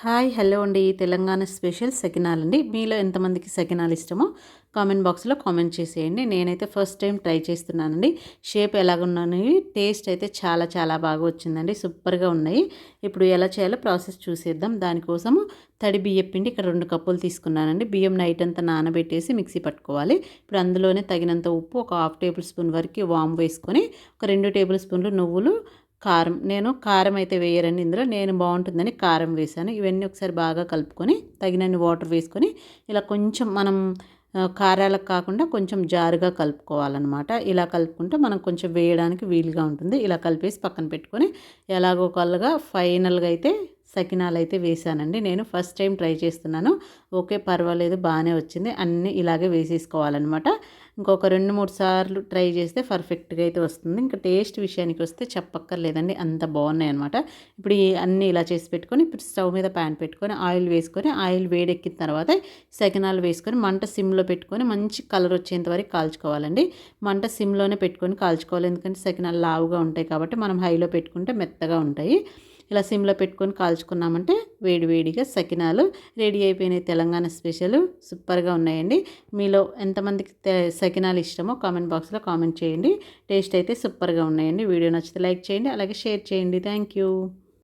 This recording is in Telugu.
హాయ్ హలో అండి. తెలంగాణ స్పెషల్ సకినాలండి. మీలో ఎంతమందికి సకినాలు ఇష్టమో కామెంట్ బాక్స్లో కామెంట్ చేసేయండి. నేనైతే ఫస్ట్ టైం ట్రై చేస్తున్నానండి. షేప్ ఎలాగున్నాయి, టేస్ట్ అయితే చాలా చాలా బాగా వచ్చిందండి. సూపర్గా ఉన్నాయి. ఇప్పుడు ఎలా చేయాలో ప్రాసెస్ చూసేద్దాం. దానికోసము తడి బియ్యం పిండి ఇక్కడ 2 కప్పులు తీసుకున్నానండి. బియ్యం నైట్ అంతా నానబెట్టేసి మిక్సీ పట్టుకోవాలి. ఇప్పుడు అందులోనే తగినంత ఉప్పు, ఒక 1/2 టేబుల్ స్పూన్ వరకు వాము వేసుకొని, ఒక 2 టేబుల్ స్పూన్లు నువ్వులు, కారం. నేను కారం అయితే వేయరండి ఇందులో. నేను బాగుంటుందని కారం వేశాను. ఇవన్నీ ఒకసారి బాగా కలుపుకొని తగినన్ని వాటర్ వేసుకొని ఇలా కొంచెం మనం కారాలకు కాకుండా కొంచెం జారుగా కలుపుకోవాలన్నమాట. ఇలా కలుపుకుంటే మనం కొంచెం వేయడానికి వీలుగా ఉంటుంది. ఇలా కలిపేసి పక్కన పెట్టుకొని ఎలాగో ఒకలాగా ఫైనల్గా అయితే సకినాలు అయితే వేసానండి. నేను ఫస్ట్ టైం ట్రై చేస్తున్నాను. ఓకే, పర్వాలేదు, బాగానే వచ్చింది. అన్నీ ఇలాగే వేసేసుకోవాలన్నమాట. ఇంకొక 2-3 సార్లు ట్రై చేస్తే పర్ఫెక్ట్గా అయితే వస్తుంది. ఇంకా టేస్ట్ విషయానికి వస్తే చెప్పక్కర్లేదండి, అంత బాగున్నాయి అనమాట. ఇప్పుడు ఈ అన్నీ ఇలా చేసి పెట్టుకొని ఇప్పుడు స్టవ్ మీద ప్యాన్ పెట్టుకొని ఆయిల్ వేసుకొని, ఆయిల్ వేడెక్కిన తర్వాత సకినాలు వేసుకొని మంట సిమ్లో పెట్టుకొని మంచి కలర్ వచ్చేంత వరకు కాల్చుకోవాలండి. మంట సిమ్లోనే పెట్టుకొని కాల్చుకోవాలి, ఎందుకంటే సకినాలు లావుగా ఉంటాయి కాబట్టి మనం హైలో పెట్టుకుంటే మెత్తగా ఉంటాయి. ఇలా సిమ్లో పెట్టుకొని కాల్చుకున్నామంటే వేడివేడిగా సకినాలు రెడీ అయిపోయినాయి. తెలంగాణ స్పెషల్ సూపర్గా ఉన్నాయండి. మీలో ఎంతమందికి సకినాలు ఇష్టమో కామెంట్ బాక్స్లో కామెంట్ చేయండి. టేస్ట్ అయితే సూపర్గా ఉన్నాయండి. వీడియో నచ్చితే లైక్ చేయండి, అలాగే షేర్ చేయండి. Thank you.